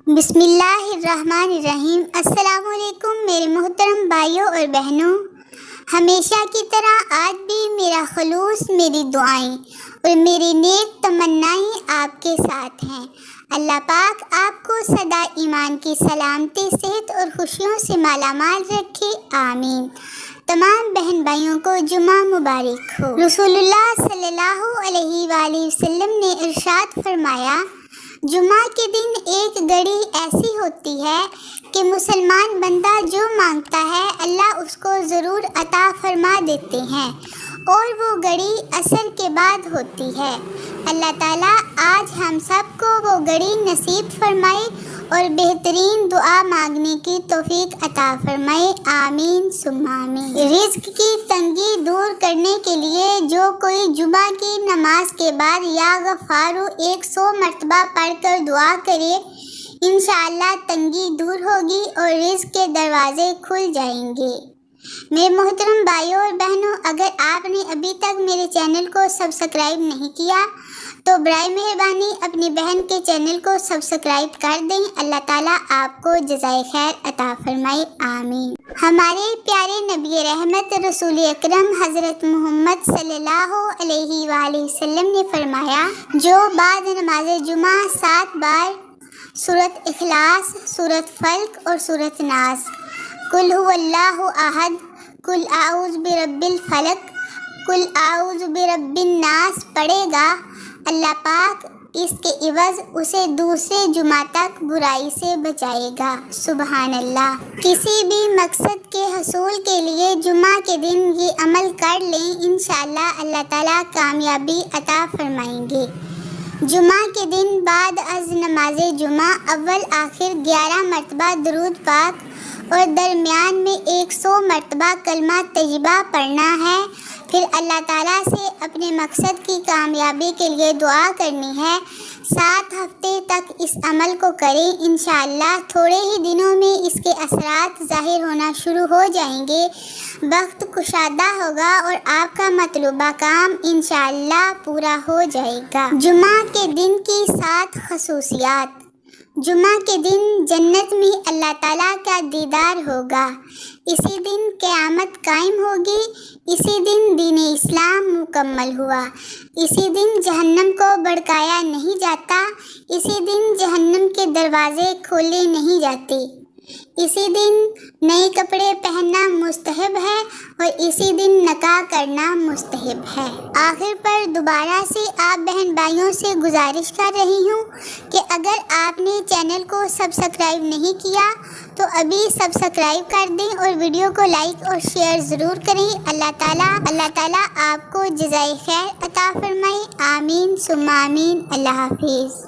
بسم اللہ الرحمن الرحیم۔ السلام علیکم میرے محترم بھائیوں اور بہنوں، ہمیشہ کی طرح آج بھی میرا خلوص، میری دعائیں اور میری نیک تمنائیں آپ کے ساتھ ہیں۔ اللہ پاک آپ کو سدا ایمان کی سلامتی، صحت اور خوشیوں سے مالا مال رکھے، آمین۔ تمام بہن بھائیوں کو جمعہ مبارک ہو۔ رسول اللہ صلی اللہ علیہ وآلہ وسلم نے ارشاد فرمایا، جمعہ کے دن ایک گھڑی ایسی ہوتی ہے کہ مسلمان بندہ جو مانگتا ہے اللہ اس کو ضرور عطا فرما دیتے ہیں، اور وہ گھڑی عصر کے بعد ہوتی ہے۔ اللہ تعالیٰ آج ہم سب کو وہ گھڑی نصیب فرمائے اور بہترین دعا مانگنے کی توفیق عطا فرمائے، آمین ثم آمین۔ رزق کی تنگی دور کرنے کے لیے جو کوئی جمعہ کی نماز کے بعد یا غفارو 100 مرتبہ پڑھ کر دعا کرے، انشاءاللہ تنگی دور ہوگی اور رزق کے دروازے کھل جائیں گے۔ میرے محترم بھائیوں اور بہنوں، اگر آپ نے ابھی تک میرے چینل کو سبسکرائب نہیں کیا تو برائے مہربانی اپنی بہن کے چینل کو سبسکرائب کر دیں۔ اللہ تعالیٰ آپ کو جزائے خیر عطا فرمائے، آمین۔ ہمارے پیارے نبی رحمت رسول اکرم حضرت محمد صلی اللہ علیہ وآلہ وسلم نے فرمایا، جو بعد نماز جمعہ 7 بار سورۃ اخلاص، سورۃ فلق اور سورۃ ناس، قل هو اللہ احد، قل اعوذ برب الفلق، قل اعوذ برب الناس پڑھے گا، اللہ پاک اس کے عوض اسے دوسرے جمعہ تک برائی سے بچائے گا۔ سبحان اللہ۔ کسی بھی مقصد کے حصول کے لیے جمعہ کے دن یہ عمل کر لیں، انشاءاللہ اللہ تعالیٰ کامیابی عطا فرمائیں گے۔ جمعہ کے دن بعد از نماز جمعہ اول آخر 11 مرتبہ درود پاک اور درمیان میں 100 مرتبہ کلمہ طیبہ پڑھنا ہے۔ پھر اللہ تعالیٰ سے اپنے مقصد کی کامیابی کے لیے دعا کرنی ہے۔ 7 ہفتے تک اس عمل کو کریں، انشاءاللہ تھوڑے ہی دنوں میں اس کے اثرات ظاہر ہونا شروع ہو جائیں گے، وقت کشادہ ہوگا اور آپ کا مطلوبہ کام انشاءاللہ پورا ہو جائے گا۔ جمعہ کے دن کی 7 خصوصیات۔ جمعہ کے دن جنت میں اللہ تعالیٰ کا دیدار ہوگا، اسی دن قیامت قائم ہوگی، اسی دن دین اسلام مکمل ہوا، اسی دن جہنم کو بھڑکایا نہیں جاتا، اسی دن جہنم کے دروازے کھولے نہیں جاتے، اسی دن نئے کپڑے پہننا مستحب ہے اور اسی دن نکاح کرنا مستحب ہے۔ آخر پر دوبارہ سے آپ بہن بھائیوں سے گزارش کر رہی ہوں کہ اگر آپ نے چینل کو سبسکرائب نہیں کیا تو ابھی سبسکرائب کر دیں اور ویڈیو کو لائک اور شیئر ضرور کریں۔ اللہ تعالیٰ آپ کو جزائے خیر عطا فرمائے، آمین ثم آمین۔ اللہ حافظ۔